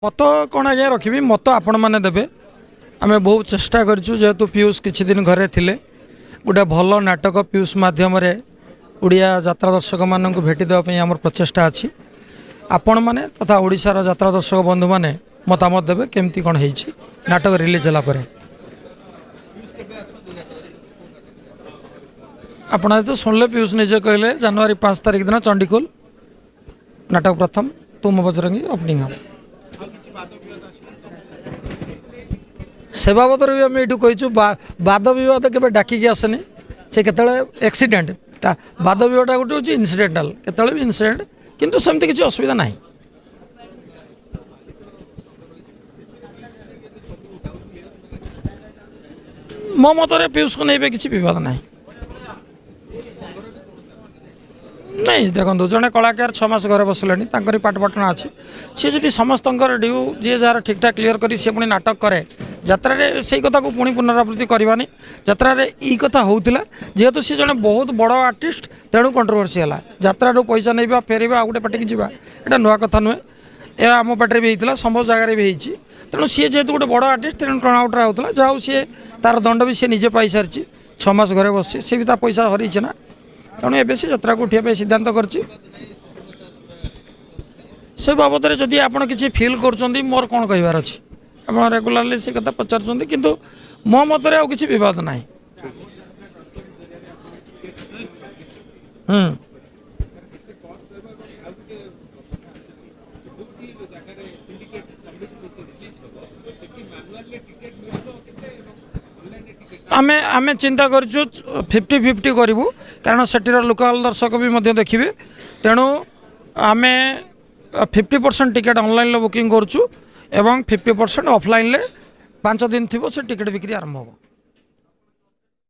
मत कौन आज्ञा रखी मत आपण मैंने देवे आम बहुत चेष्टा करूँ जेहेतु पीयूष किछि दिन घरे थिले गोटे भल नाटक पीयूष मध्यम उड़िया यात्रा दर्शक मान भेटी देवाई आम प्रचेषा अच्छी आपण मैंने तथा ओडिशार यात्रा दर्शक बंधु मैंने मतामत देवे केमती कौन है नाटक रिलीज होगा आपण तो शुणिले पीयूष निजे कहले जनवरी 5 तारिख दिन चंडीखोल नाटक प्रथम तुम बजरंगी ओपनिंग हम से बाबद भी आम ये कहीचु वाद बद के डाकिकी आसेनी से केतले एक्सीडेंट वाद बद गोटे हूँ इनसीडेंटाल केतले भी इनसीडेंट किंतु सेमती किसी असुविधा ना मो मतरे पीयूष को नहीं किसी विवाद ना नहीं देखो जड़े कलाकार 6 मास घर बसले पाठपाठना अच्छी सी जी समस्त ड्यू जी जार ठीक ठाक क्लीयर कर पुणी नाटक करे यात्रा से कथा को पुणी पुनरावृत्ति करवानी यात्रा यही कथा होता जेहेतु सी जड़े बहुत बड़ आर्टिस्ट तेणु कंट्रोवर्सी है यात्रा पैसा नहीं फेरवा गोटे पार्टी की यहाँ नुआ कथा नुहे यह आम पार्टी भी होता सब जगार भी होती तेणु सी जेहेतु गोटे बड़ आर्टिस्ट तेणु टर्नआउट होता जहाँ सी तार दंड भी सी निजे पाई सारी 6 मास घरे बस सी भी पैसा हरइचे ना तेणु एवं से यात्रा को उठाई सिद्धांत कर बाबद में जदि आप किसी फिल कर मोर कौन कहार अच्छी आप रेगुलारली से कथा पचार किंतु मो मतरे आ किसी विवाद ना आमे आमे चिंता करूँ 50-50 करूँ कारण सेठर लोकल दर्शक भी देखिए तेणु आमे 50% टिकेट ऑनलाइन बुकिंग करूँ एवं 50% ऑफलाइन 5 दिन थी से टिकेट बिक्री आरंभ हो।